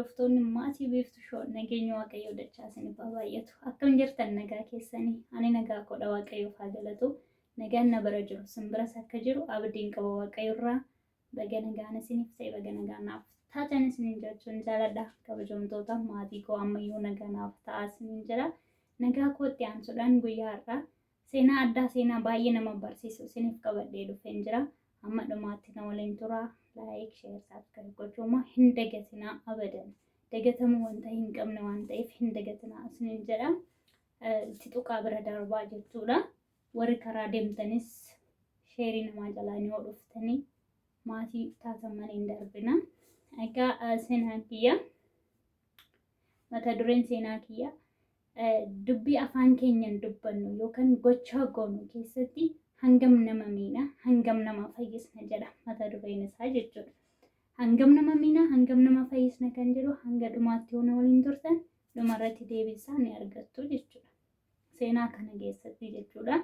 hordoftoonni maatii Biiftuu Shoo nageenya Waaqayyoo dachaa isiniif haa baay'atu. Akkam jirtan nagaa keessanii? Ani nagaa kodha Waaqayyoof haa galatu. Nagaan na bara jiru simbiras akka jiru abdiin qaba Waaqayyo irraa. Baga nagaan isiniif ta'e baga nagaan naaf taatan isiniin jechuun jaaladha. Kabajamtoota maatii koo ammayyuu nagaa naaf ta'aa isiniin jedha. Nagaa kootti aansuudhaan guyyaa har'aa seenaa addaa seenaa baay'ee nama barsiisu isiniif qabadhee dhufeen jira. Amma dhumaatti na waliin turaa. Like, share, subscribe gochuuma hin dagatinaa abadan. Dagatamuu wanta hin qabne waan ta'eef hin dagatinaa isiniin jedha. Itti tuqaa bira darbaa jechuudha. Warri karaa deemtanis sheerii namaa jalaa yoo dhuftanii maatii taataman hin darbina. Egaa seenaa kiyya mata dureen seenaa kiyya dubbii afaan keenyan dubbannu yookaan gochaa goonu keessatti hangam nama miina hangam nama fayyisna jedha mata dureen isaa jechuudha. Hangam nama miina hangam nama fayyisna kan jedhu hanga dhumaatti yoo na waliin turtan dhumarratti deebisaa ni argattu jechuudha. Seenaa kana keessatti jechuudha.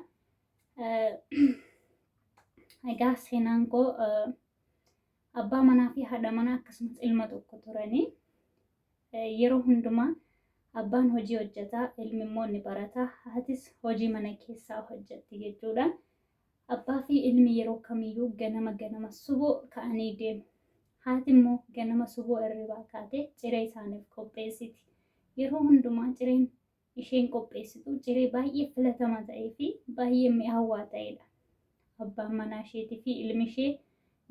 Egaa seenaan koo abbaa manaa fi haadha manaa akkasumas ilma tokko turanii yeroo hundumaa abbaan hojii hojjetaa ilmi immoo ni barataa haatis hojii mana keessaa hojjetti jechuudha. Abbaa fi ilmi yeroo kamiyyuu ganama subuu ka'anii deemu. Haati immoo ganama subuu irribaa kaatee ciree isaaniif qopheessiti. Yeroo hundumaa cireen isheen qopheessitu ciree baay'ee filatamaa ta'ee fi baay'ee mi'aawaa ta'edha. Abbaan manaa isheetii fi ilmi ishee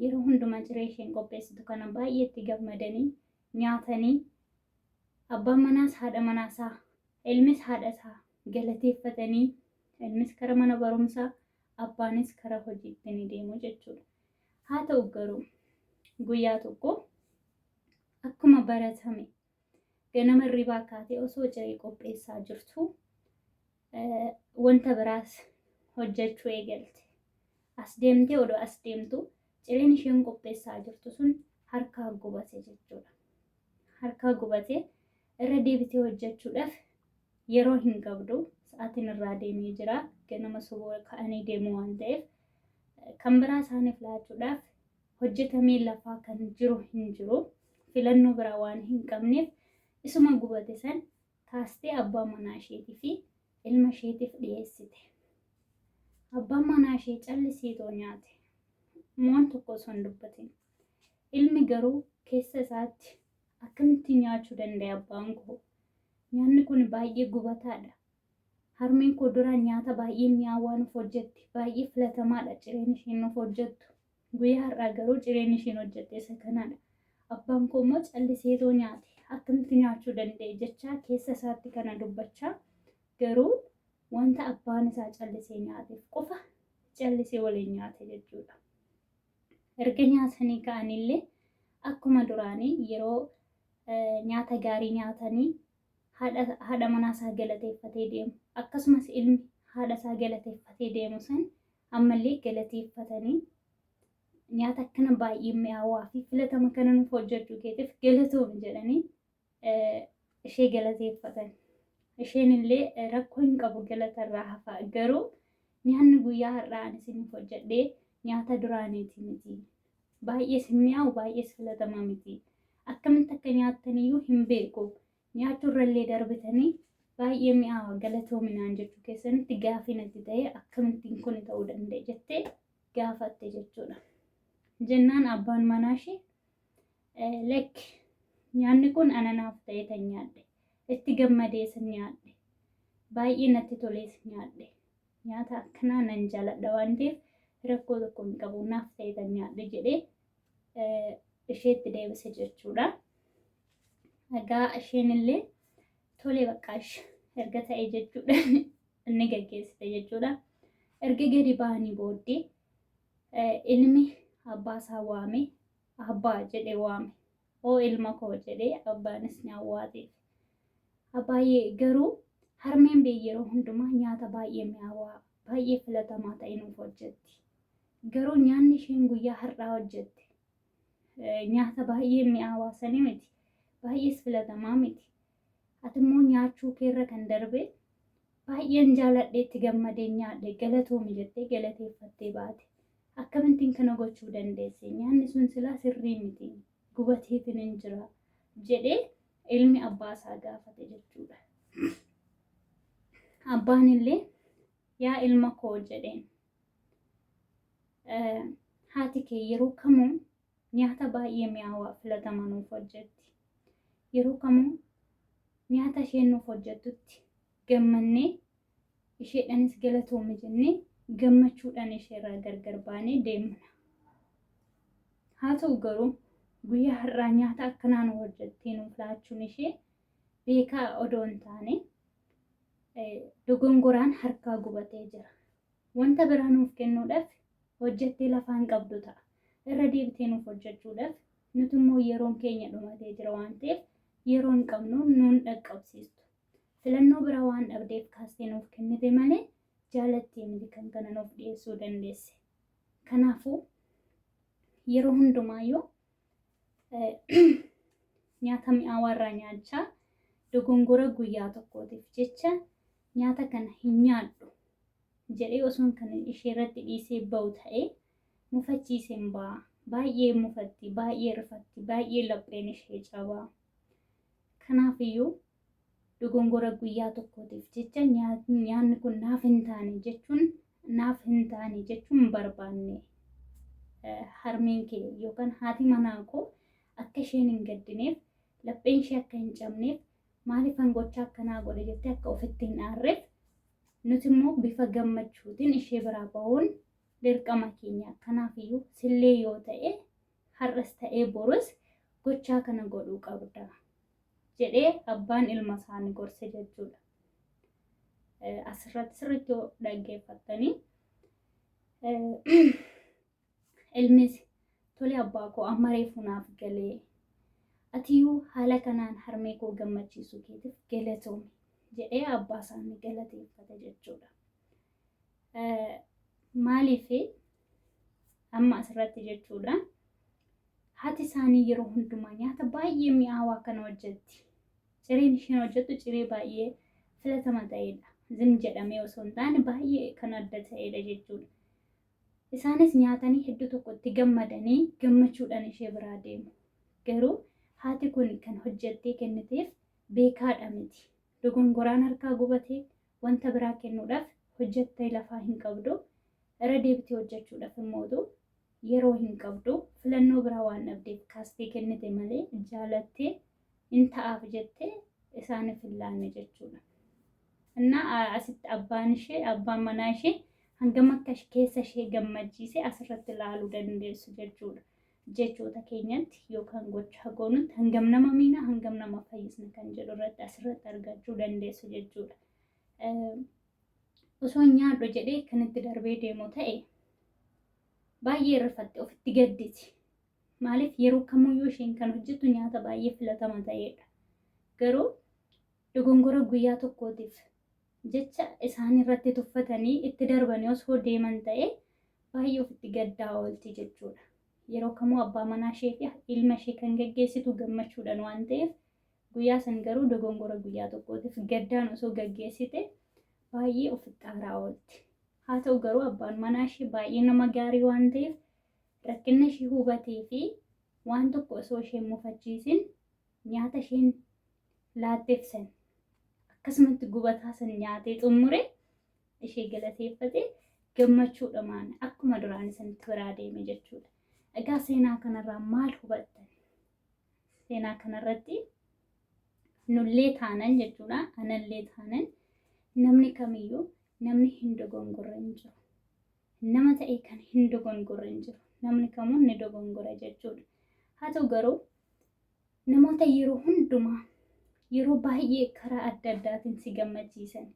yeroo hundumaa ciree isheen qopheessitu kana baay'ee itti gammadanii nyaatanii abbaan manaas haadha manaasaa ilmis haadha isaa galateeffatanii ilmis kara mana barumsaa abbaanis kara hojiitti ni deemu jechuudha. Haa ta'u garuu guyyaa tokko akkuma baratame ganama irribaa kaatee osoo ciree qopheessaa jirtu wanta biraas hojjechuu eegalte. As deemtee odoo as deemtu cireen isheen qopheessaa jirtu sun harkaa gubate jechuudha. Harkaa gubate irra deebitee hojjechuudhaaf yeroo hin qabdu sa'aatiin irraa deemee jira. Ganama subuu ka'anii deemu waan ta'eef kan biraa isaaniif laachuudhaaf hojjetamee lafaa kan jiru hin jiru. Filannoo biraa waan hin qabneef isuma gubate san kaastee abbaa manaa isheetii fi ilma isheetiif dhiyeessite. Abbaan manaa ishee calliseetoo nyaate. Waan tokko osoo hin dubbatin. Ilmi garuu keessa isaatti akkamitti nyaachuu danda'e abbaan koo? Nyaanni kun baay'ee gubataadha. Harmeen koo duraan nyaata baay'ee mi'aawaa nuuf hojjetti. Baay'ee filatamaadha cireen isheen nuuf hojjettu. Guyyaa har'aa garuu cireen isheen hojjette isa kanaadha. Abbaan koo immoo calliseetoo nyaate. Akkamitti nyaachuu danda'e jechaa keessa isaatti kana dubbachaa garuu wanta abbaan isaa callisee nyaateef qofa callisee waliin nyaate jechuudha. Erga nyaatanii ka'anillee akkuma duraanii yeroo nyaata gaarii nyaatanii haadha manaa isaa galateeffatee deemu. Akkasumas ilmi haadha isaa galateeffatee deemu san ammallee galateeffatanii nyaata akkana baay'ee mi'aawaa fi filatama kana nuuf hojjechuu keetiif galatoomii jedhanii ishee galateeffatan. Isheen illee rakkoo hin qabu galatarraa hafaa garuu nyaanni guyyaa har'aa ani isiniif hojjedhee nyaata duraaniiti miti. Baay'ees mi'aawu baay'ees filatamaa miti. Akkamitti akka nyaattaniyyuu hin beeku. Nyaachuurrallee darbitanii baay'ee mi'aawa galatoominaan jechuu keessanitti gaafii natti ta'ee akkamittiin kun ta'uu danda'e jettee gaafatte jechuudha. Jennaan abbaan manaa ishee lekki nyaanni kun ananaaf ta'ee tan nyaadhe. Itti gammadees nyaadhe. Baay'ee natti tolees nyaadhe. Nyaata akkanaa nan jaaladha waan ta'eef rakkoo tokko hin qabu naaf ta'ee tan nyaadhe jedhee isheetti deebise jechuudha. Egaa isheen illee tolee baqqaash erga ta'e jechuudha inni gaggeessite jechuudha. Erga gadi ba'anii booddee ilmi abbaa isaa waame abbaa jedhee waame. Oo ilma koo jedhee abbaanis ni awwaateef. Abbaayee garuu harmeen bee yeroo hundumaa nyaata baay'ee mi'aawaa baay'ee filatamaa ta'e nuuf hojjetti. Garuu nyaanni isheen guyyaa har'aa hojjette nyaata baay'ee mi'aawaa sanii miti. Baay'ees filatamaa miti. Ati immoo nyaachuu keerra kan darbe baay'een jaaladhee itti gammadee nyaadhe galatoomi jettee galateeffattee baate. Akkamittiin kana gochuu dandeesse? Nyaanni sun silaa sirrii miti. Gubateetiin hin jira jedhee ilmi abbaa isaa gaafate jechuudha. Abbaan illee yaa ilma koo jedheen haati kee yeroo kamuu nyaata baay'ee mi'aawaa filatama nuuf hojjetti. Yeroo kamuu nyaata isheen nuuf hojjettutti gammannee isheedhanis galatoome jennee gammachuudhaan isheerraa gargar baanee deemna. Haa ta'u garuu guyyaa har'aa nyaata akkanaa nu hojjettee nuuf laachuun ishee beekaa odoo hin taane dogongoraan harkaa gubatee jira. Wanta biraa nuuf kennuudhaaf hojjettee lafaan qabdu ta'a. Irra deebitee nuuf hojjechuudhaaf nuti immoo yeroon keenya dhumatee jira waan ta'eef yeroo hin qabnu nuun dhaqqabsiistu. Filannoo biraa waan dhabdeef kaastee nuuf kennite malee jaalattee miti kan kana nuuf dhiyeessuu dandeesse. Kanaafuu yeroo hundumaayyuu nyaata mi'aawaarraa nyaachaa dogongora guyyaa tokkootiif jecha nyaata kana hin nyaadhu jedhee osoon kan ishee irratti dhiisee ba'u ta'ee mufachiiseen ba'a. Baay'ee mufatti, baay'ee rifatti, baay'ee lapheen ishee cabaa. Kanaafiyyuu dogongora guyyaa tokkootiif jecha nyaanni kun naaf hin taane jechuun barbaanne. Harmeen kee yookaan haati manaa koo akka isheen hin gaddineef lapheen ishee akka hin cabneef maaliifan gochaa akkanaa godhe jettee akka ofitti hin aarreef nuti immoo bifa gammachuutiin ishee biraa bahuun dirqama keenya. Kanaafiyyuu sillee yoo ta'e har'as ta'ee borus gochaa kana godhuu qabda jedhee abbaan ilma isaanii gorse jechuudha. Asirratti sirriitti yoo dhaggeeffattanii ilmis tole abbaa koo amma reefu naaf galee atiyyuu haala kanaan harmee koo gammachiisuu keetiif galatoome jedhee abbaa isaanii galateeffate jechuudha. Maaliif amma asirratti jechuudha haati isaanii yeroo hundumaa nyaata baay'ee mi'aawaa kana hojjetti. Cireen isheen hojjettu ciree baay'ee filatama ta'edha. Zim jedhamee osoo hin taane baay'ee kan adda ta'edha jechuudha. Isaanis nyaatanii hedduu tokkotti gammadanii gammachuudhaan ishee biraa deemu. Garuu haati kun kan hojjettee kenniteef beekaadha miti. Dogongoraan harkaa gubatee wanta biraa kennuudhaaf hojjettee lafaa hin qabdu. Irra deebitee hojjechuudhaaf immoo yeroo hin qabdu. Filannoo biraa waan dhabdeef kaastee kennite malee jaalattee hin ta'aaf jettee isaaniif hin laanne jechuudha. Innaa asitti abbaan manaa ishee hangam akka keessa ishee gammachiise asirratti ilaaluu dandeessu jechuudha. Jechoota keenyatti yookaan gochaa goonutti hangam nama miina hangam nama fayyisna kan jedhu irratti asirratti argachuu dandeessu jechuudha. Osoo nyaadhu jedhee kan itti darbee deemu ta'e baay'ee rifatte ofitti gadditi. Maaliif yeroo kamiyyuu isheen kan hojjettu nyaata baay'ee filatama ta'edha. Garuu dogongora guyyaa tokkootiif jecha isaan irratti tuffatanii itti darbanii osoo deeman ta'e baay'ee ofitti gaddaa oolti jechuudha. Yeroo kamuu abbaa manaa ishee fi ilma ishee kan gaggeessitu gammachuudhaan waan ta'eef guyyaa san garuu dogongora guyyaa tokkootiif gaddaan osoo gaggeessite baay'ee ofitti aaraa oolti. Haa ta'u garuu abbaan manaa ishee baay'ee nama gaarii waan ta'eef rakkina ishee hubatee fi waan tokko osoo isheen mufachiisin nyaata isheen laatteef san akkasumatti gubataa san nyaatee xumure ishee galateeffate gammachuudhaan akkuma duraan sanitti biraa deeme jechuudha. Egaa seenaa kanarraa maal hubattan? Seenaa kanarratti nullee taanan jechuudha. Anallee taanan namni kamiyyuu namni hin dogongorre hin jiru. Nama ta'e kan hin dogongorre hin jiru. Namni kamuu ni dogongora jechuudha. Haa ta'u garuu namoota yeroo hundumaa yeroo baay'ee karaa adda addaatiin si gammachiisan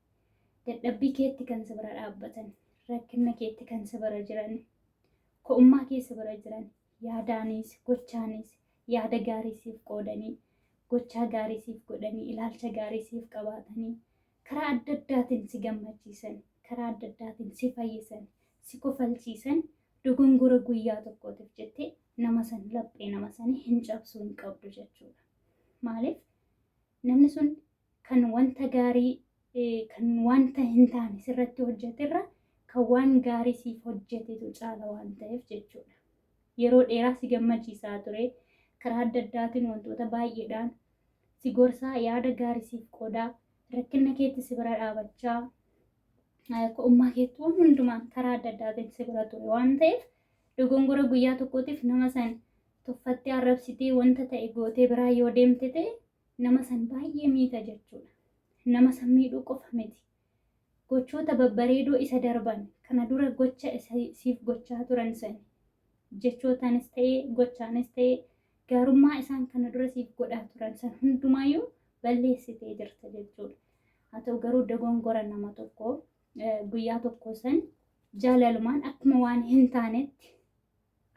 dadhabbii keetti kan si bira dhaabbatan rakkina keetti kan si bira jiran ko'ummaa kee si bira jiran yaadaanis gochaanis yaada gaarii siif qoodanii gochaa gaarii siif godhanii ilaalcha gaarii siif qabaatanii karaa adda addaatiin si gammachiisan karaa adda addaatiin si fayyisan si kofalchiisan dogongora guyyaa tokkootiif jettee nama san laphee nama sanii hin cabsuu hin qabdu jechuudha. Maaliif namni sun kan wanta gaarii kan wanta hin taane sirratti hojjeterra kan waan gaarii siif hojjetetu caala waan ta'eef jechuudha. Yeroo dheeraa si gammachiisaa ture karaa adda addaatiin wantoota baay'eedhaan si gorsaa yaada gaarii siif qoodaa rakkina keetti si bira dhaabachaa ummaa keetti waan hundumaan karaa adda addaatiin si bira ture waan ta'eef dogongora guyyaa tokkootiif nama san tuffattee arrabsitee wanta ta'e gootee biraa yoo deemte ta'e nama san baay'ee miita jechuudha. Nama san miidhuu qofa miti. Gochoota babbareedoo isa darban kana dura gocha siif gochaa turan san jechootaanis ta'ee gochaanis ta'ee gaarummaa isaan kana dura siif godhaa turan san hundumaayyuu balleessitee jirta jechuudha. Haa ta'u garuu dogongora nama tokko guyyaa tokko san jaalalumaan akkuma waan hin taanetti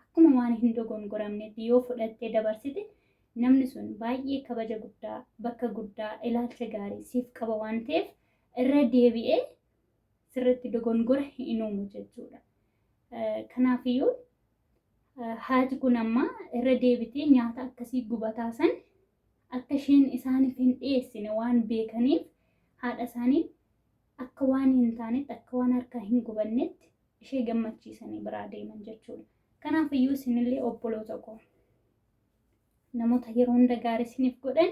akkuma waan hin dogongoramnetti yoo fudhattee dabarsite namni sun baay'ee kabaja guddaa bakka guddaa ilaalcha gaarii siif qaba waan ta'eef irra deebi'ee sirriitti dogongora hin uumu jechuudha. Kanaafiyyuu haati kun amma irra deebitee nyaata akkasii gubataa san akka isheen isaaniif hin dhiyeessine waan beekaniif haadha isaanii akka waan hin taanetti akka waan harkaa hin gubannetti ishee gammachiisanii biraa deeman jechuudha. Kanaafiyyuu isinillee obboloota koo namoota yeroo hunda gaarii isiniif godhan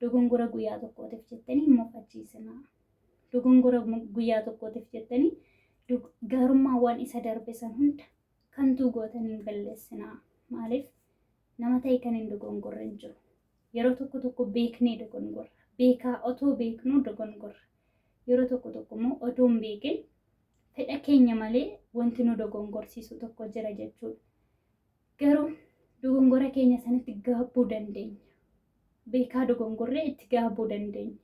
dogongora guyyaa tokkootiif jettanii hin mufachiisinaa. Dogongora guyyaa tokkootiif jettanii gaarummaa waan isa darbe san hunda kantuu gootanii hin balleessinaa. Maaliif nama ta'e kan hin dogongorre hin jiru. Yeroo tokko beeknee dogongorra. Beekaa otoo beeknuu dogongorra. Yeroo tokko immoo otoo hin beekin fedha keenya malee wanti nu dogongorsiisu tokko jira jechuudha. Garuu dogongora keenya sanatti gaabbuu dandeenya. Beekaa dogongorree itti gaabbuu dandeenya.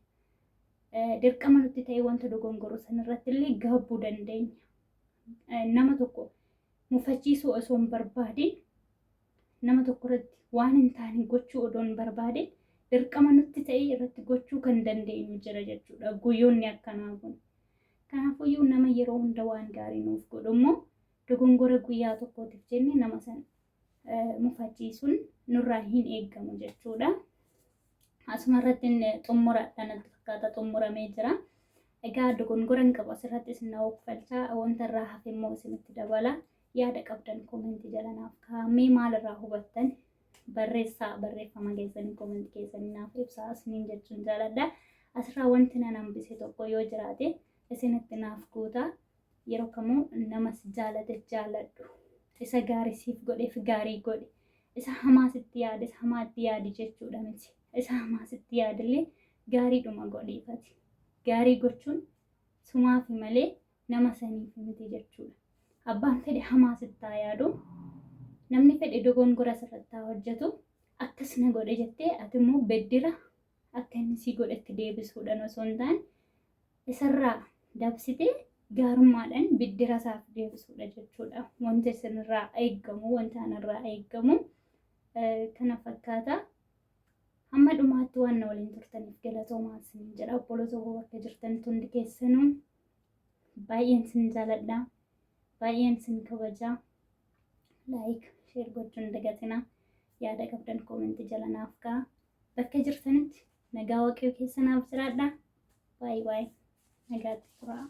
Dirqama nutti ta'e wanta dogongoru sanirratti illee gaabbuu dandeenya. Nama tokko mufachiisuu osoo hin barbaadin nama tokko irratti waan hin taane gochuu odoo hin barbaadin dirqama nutti ta'e irratti gochuu kan dandeenyu jira jechuudha. Guyyoonni akkanaa kun. Kanaafiyyuu nama yeroo hunda waan gaarii nuuf godhu immoo dogongora guyyaa tokkootiif jennee nama san mufachiisuun nurraa hin eeggamu jechuudha. Asuma irratti xumuradhaan natti fakkaata xumuramee jira. Egaa dogongora hin qabu asirratti isin na oofalchaa wanta irraa hafe immoo isinitti dabala. Yaada qabdan koomentii jala naaf kaa'amee maalirraa hubattan barreeffama keessanii koomentii keessanii naaf ibsaa isiniin jechuun jaaladha. Asirraa wanti nan hambise tokko yoo jiraate isinitti naaf guutaa. Yeroo kamuu nama si jaalate jaaladhu. Isa gaarii siif godheef gaarii godhi. Isa hamaa sitti yaade isa hamaatti yaadi jechuudha miti. Isa hamaa sitti yaadillee gaariidhuma godhiifati. Gaarii gochuun sumaafi malee nama saniif miti jechuudha. Abbaan fedhe hamaa sittaa yaadu namni fedhe dogongora sirratti hojjetu akkas na godhe jettee ati immoo beddira akka inni si godhetti deebisuudhaan osoo hin taane isarraa dabsitee gaarummaadhaan biddira isaaf deebisuudha jechuudha. Wanti isinirraa eeggamu wanta anarraa eeggamu kana fakkaata. Hamma dhumaatti waan na waliin turtaniif galatoomaa isin jedha. Obboloota koo bakka jirtan hundi keessanuu baay'een isin jaaladha. Baay'een isin kabajaa. Like, share gochuun dagatina. Yaada qabdan koomentii jala naaf kaa'aa. Bakka jirtanitti nagaa waaqayyoo keessanaaf jiraadha. Bye bye. Nagaatti turaa.